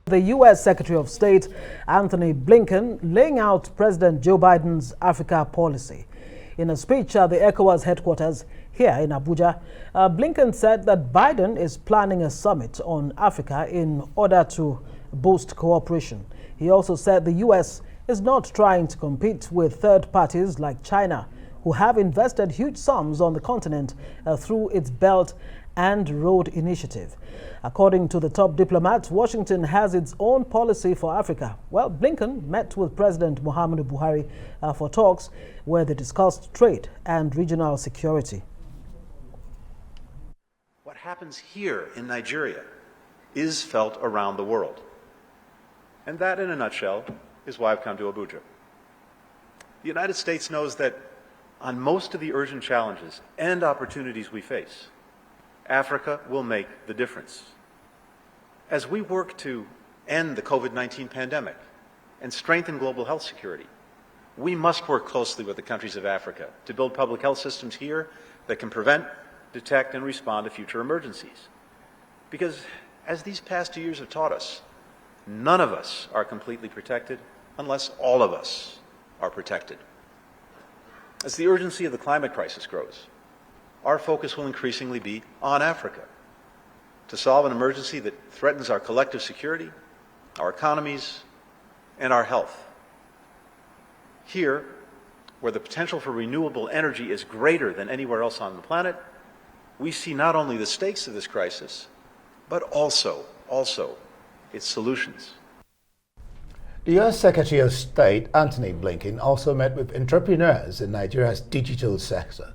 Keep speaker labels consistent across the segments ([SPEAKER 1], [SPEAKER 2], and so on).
[SPEAKER 1] The U.S. Secretary of State Anthony Blinken laying out President Joe Biden's Africa policy. In a speech at the ECOWAS headquarters here in Abuja, Blinken said that Biden is planning a summit on Africa in order to boost cooperation. He also said the U.S. is not trying to compete with third parties like China, who have invested huge sums on the continent through its Belt and Road Initiative. According to the top diplomat, Washington has its own policy for Africa. Well, Blinken met with President Muhammadu Buhari for talks where they discussed trade and regional security.
[SPEAKER 2] What happens here in Nigeria is felt around the world. And that, in a nutshell, is why I've come to Abuja. The United States knows that on most of the urgent challenges and opportunities we face, Africa will make the difference. As we work to end the COVID-19 pandemic and strengthen global health security, we must work closely with the countries of Africa to build public health systems here that can prevent, detect, and respond to future emergencies. Because, as these past 2 years have taught us, none of us are completely protected unless all of us are protected. As the urgency of the climate crisis grows, our focus will increasingly be on Africa to solve an emergency that threatens our collective security, our economies, and our health. Here, where the potential for renewable energy is greater than anywhere else on the planet, we see not only the stakes of this crisis, but also its solutions.
[SPEAKER 3] The U.S. Secretary of State Anthony Blinken also met with entrepreneurs in Nigeria's digital sector.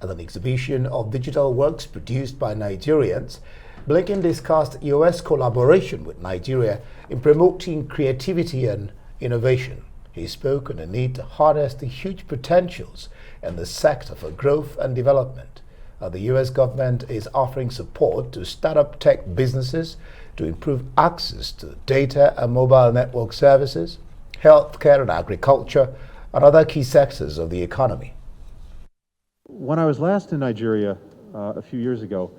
[SPEAKER 3] At an exhibition of digital works produced by Nigerians, Blinken discussed U.S. collaboration with Nigeria in promoting creativity and innovation. He spoke on the need to harness the huge potentials in the sector for growth and development. The U.S. government is offering support to startup tech businesses to improve access to data and mobile network services, healthcare and agriculture, and other key sectors of the economy.
[SPEAKER 4] When I was last in Nigeria a few years ago,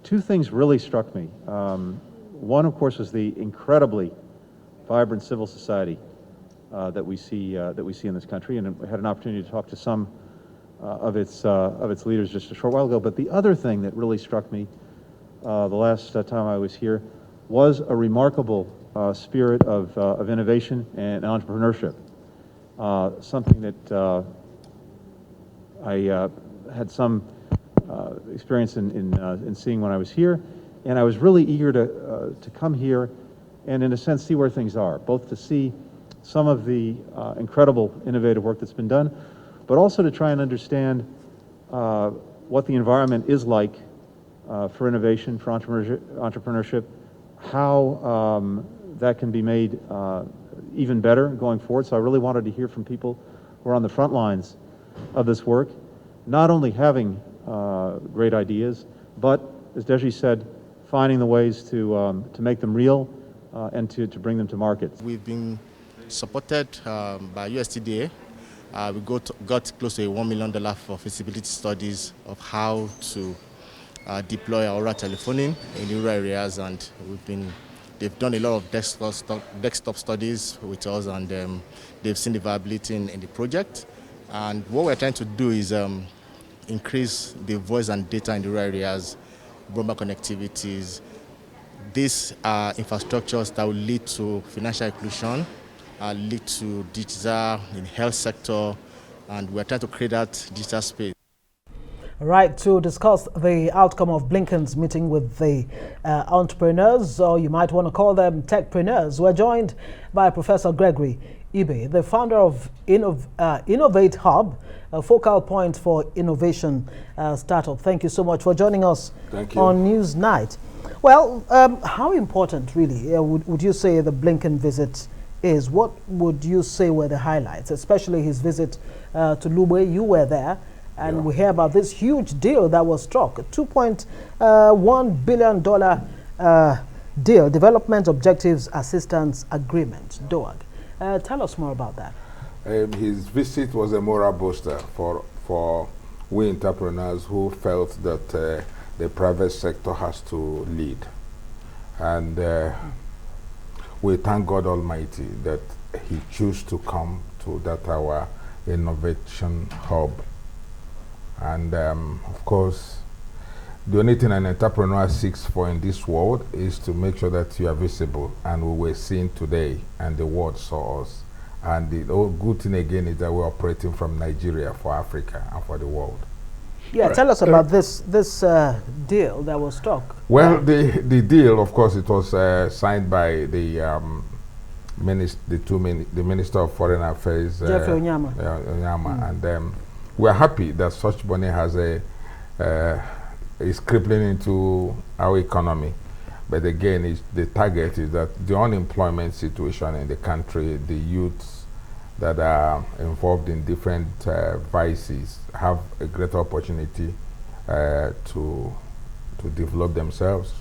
[SPEAKER 4] two things really struck me. One, of course, was the incredibly vibrant civil society that we see in this country, and I had an opportunity to talk to some of its leaders just a short while ago. But the other thing that really struck me the last time I was here was a remarkable spirit of innovation and entrepreneurship. Something that I had some experience in seeing when I was here, and I was really eager to come here and, in a sense, see where things are, both to see some of the incredible innovative work that's been done, but also to try and understand what the environment is like for innovation, for entrepreneurship, how that can be made even better going forward. So I really wanted to hear from people who are on the front lines of this work, not only having great ideas, but, as Deji said, finding the ways to make them real and to bring them to market.
[SPEAKER 5] We've been supported by USTDA. We got close to $1 million for feasibility studies of how to deploy our rural telephoning in rural areas, and they've done a lot of desktop studies with us, and they've seen the viability in the project. And what we're trying to do is increase the voice and data in the rural areas, broadband connectivities. These are infrastructures that will lead to financial inclusion, lead to digital in health sector, and we're trying to create that digital space.
[SPEAKER 1] Right, to discuss the outcome of Blinken's meeting with the entrepreneurs, or you might want to call them techpreneurs, we're joined by Professor Gregory, the founder of Innovate Hub, a focal point for innovation startup. Thank you so much for joining us on News Night. Well, how important really would you say the Blinken visit is? What would you say were the highlights, especially his visit to Lubwe? You were there, and we hear about this huge deal that was struck, a $2.1 billion deal, Development Objectives Assistance Agreement, DOAG. Tell us more about that.
[SPEAKER 6] His visit was a moral booster for we entrepreneurs who felt that the private sector has to lead. And we thank God Almighty that He chose to come to that our innovation hub. And of course, the only thing an entrepreneur seeks for in this world is to make sure that you are visible, and we were seen today, and the world saw us. And the good thing again is that we're operating from Nigeria for Africa and for the world.
[SPEAKER 1] Yeah, tell us about this deal that was struck.
[SPEAKER 6] Well, the deal, of course, it was signed by the Minister of Foreign Affairs,
[SPEAKER 1] Jeffrey Onyama.
[SPEAKER 6] And we're happy that such money has is crippling into our economy. But again, the target is that the unemployment situation in the country, the youths that are involved in different vices have a great opportunity to develop themselves,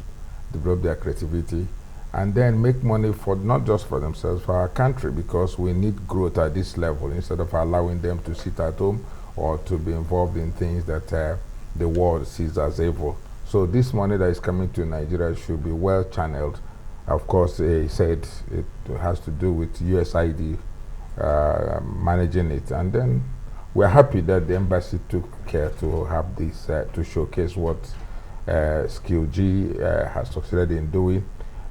[SPEAKER 6] develop their creativity, and then make money for not just for themselves, for our country, because we need growth at this level instead of allowing them to sit at home or to be involved in things that the world sees as evil. So this money that is coming to Nigeria should be well channeled. Of course, he said it has to do with USAID managing it. And then we're happy that the embassy took care to have this, to showcase what Skill G has succeeded in doing,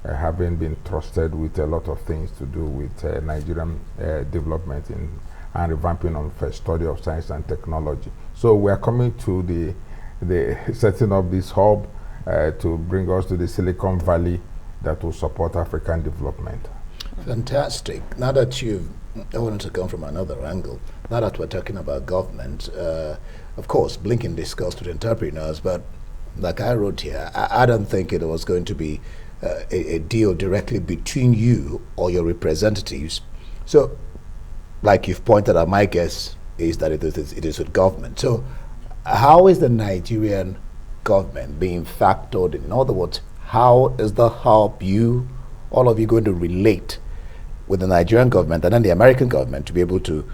[SPEAKER 6] having been trusted with a lot of things to do with Nigerian development and revamping of study of science and technology. So we are coming to the setting up this hub to bring us to the Silicon Valley that will support African development.
[SPEAKER 3] Fantastic. Now that I wanted to come from another angle. Now that we're talking about government, of course, Blinken discussed with entrepreneurs, but like I wrote here, I don't think it was going to be a deal directly between you or your representatives. So, like you've pointed out, my guess is that it is with government. So, how is the Nigerian government being factored in? In other words, how is the hub all of you going to relate with the Nigerian government and then the American government to be able to,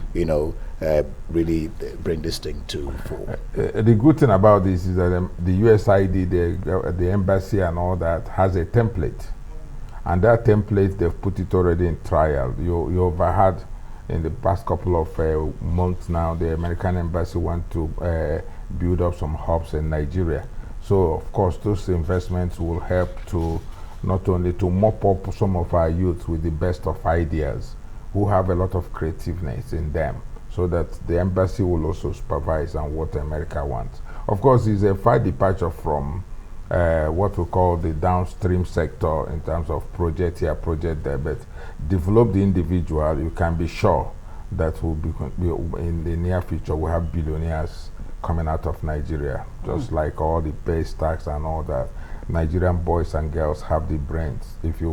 [SPEAKER 3] really bring this thing to forward?
[SPEAKER 6] The good thing about this is that the USAID, the embassy and all that has a template. And that template, they've put it already in trial. You overheard in the past couple of months now, the American embassy want to build up some hubs in Nigeria. So, of course, those investments will help to not only to mop up some of our youth with the best of ideas who have a lot of creativeness in them, so that the embassy will also supervise on what America wants. Of course, it's a far departure from what we call the downstream sector in terms of project here, project there, but develop the individual. You can be sure that will be in the near future we'll have billionaires coming out of Nigeria, just like all the base tax and all that. Nigerian boys and girls have the brains. If you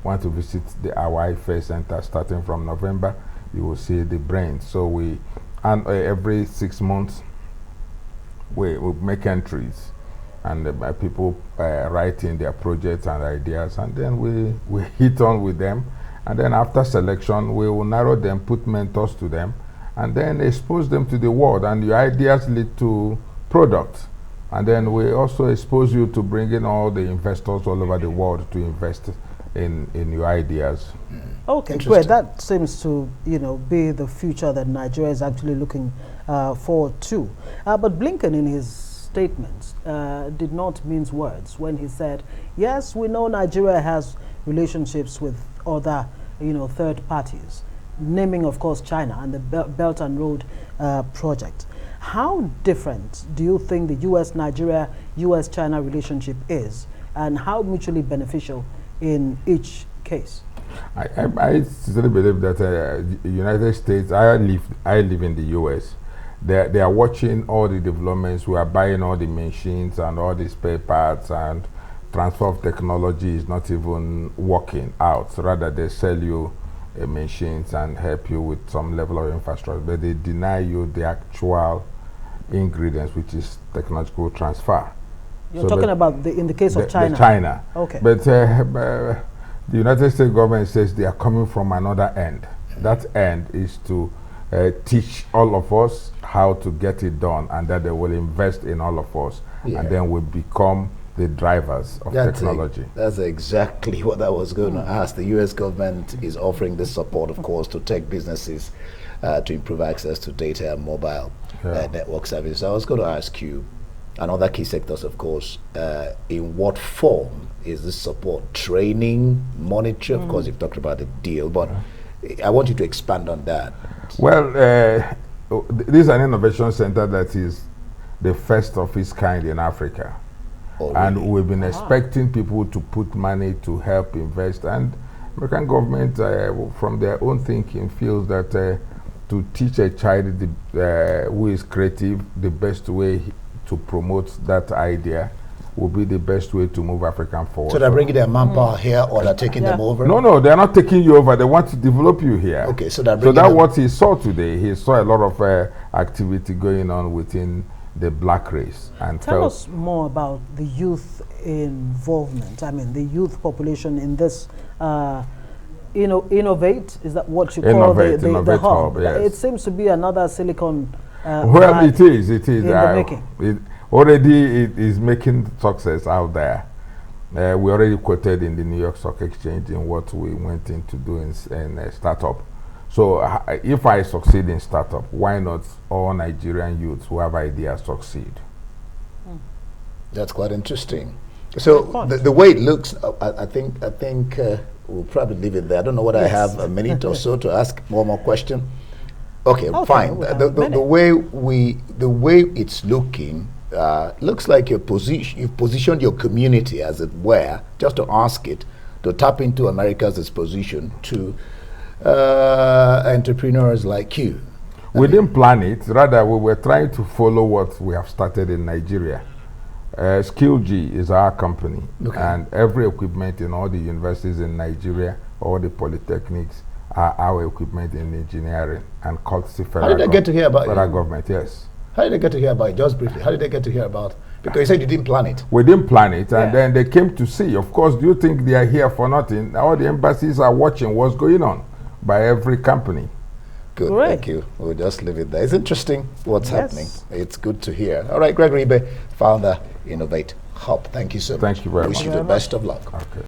[SPEAKER 6] want to visit our IFA Center starting from November, you will see the brains. So every 6 months, we make entries, and people write in their projects and ideas, and then we hit on with them. And then after selection, we will narrow them, put mentors to them, and then expose them to the world. And your ideas lead to products. And then we also expose you to bring in all the investors all over the world to invest in your ideas.
[SPEAKER 1] Okay, great. That seems to be the future that Nigeria is actually looking forward to. But Blinken, in his statements, did not mince words when he said, yes, we know Nigeria has relationships with other third parties, naming, of course, China and the Belt and Road project. How different do you think the U.S.-Nigeria, U.S.-China relationship is, and how mutually beneficial in each case?
[SPEAKER 6] I sincerely believe that the United States, I live in the U.S., they are watching all the developments. We are buying all the machines and all the spare parts, and transfer of technology is not even working out. Rather, they sell you machines and help you with some level of infrastructure, but they deny you the actual ingredients, which is technological transfer.
[SPEAKER 1] You're talking about in the case of China?
[SPEAKER 6] China.
[SPEAKER 1] Okay.
[SPEAKER 6] But the United States government says they are coming from another end. That end is to teach all of us how to get it done, and that they will invest in all of us, and then we become the drivers of technology.
[SPEAKER 3] That's exactly what I was going to ask. The U.S. government is offering this support, of course, to tech businesses to improve access to data and mobile network services. I was going to ask you, and other key sectors, of course, in what form is this support? Training, monitoring? Of course, you've talked about the deal, but I want you to expand on that.
[SPEAKER 6] Well, this is an innovation center that is the first of its kind in Africa.
[SPEAKER 3] Oh,
[SPEAKER 6] and
[SPEAKER 3] really?
[SPEAKER 6] we've been expecting people to put money to help invest. And American government, from their own thinking, feels that to teach a child who is creative, the best way to promote that idea will be the best way to move African forward.
[SPEAKER 3] So they're bringing their manpower here, or they're taking them over?
[SPEAKER 6] No, they're not taking you over. They want to develop you here.
[SPEAKER 3] Okay, so they're
[SPEAKER 6] so
[SPEAKER 3] bringing
[SPEAKER 6] that's what he saw today. He saw a lot of activity going on within the black race. And
[SPEAKER 1] tell us more about the youth involvement. I mean, the youth population in this Innovate, is that what you call the hub?
[SPEAKER 6] Yes.
[SPEAKER 1] It seems to be another Silicon
[SPEAKER 6] well, it is.
[SPEAKER 1] in the making.
[SPEAKER 6] Already it is making success out there. We already quoted in the New York Stock Exchange in what we went into doing in a startup. So if I succeed in startup, why not all Nigerian youths who have ideas succeed?
[SPEAKER 3] That's quite interesting. So the way it looks, I think we'll probably leave it there. I don't know whether I have a minute or so to ask one more question. Okay, fine. The way it's looking looks like you've positioned your community, as it were, just to ask it to tap into America's disposition to entrepreneurs like you.
[SPEAKER 6] We didn't plan it. Rather, we were trying to follow what we have started in Nigeria. SkillG is our company, and every equipment in all the universities in Nigeria, all the polytechnics, are our equipment in engineering and courtesy federal.
[SPEAKER 3] How did they get to hear about
[SPEAKER 6] federal government? Yes.
[SPEAKER 3] How did they get to hear about it? Just briefly, how did they get to hear about it? Because you said you didn't plan it.
[SPEAKER 6] We didn't plan it, and then they came to see. Of course, do you think they are here for nothing? All the embassies are watching what's going on by every company.
[SPEAKER 3] Good, thank you. We'll just leave it there. It's interesting what's happening. It's good to hear. All right, Gregory, founder, Innovate Hub. Thank you so much.
[SPEAKER 6] Thank you very much.
[SPEAKER 3] Wish you the best of luck.
[SPEAKER 6] Okay.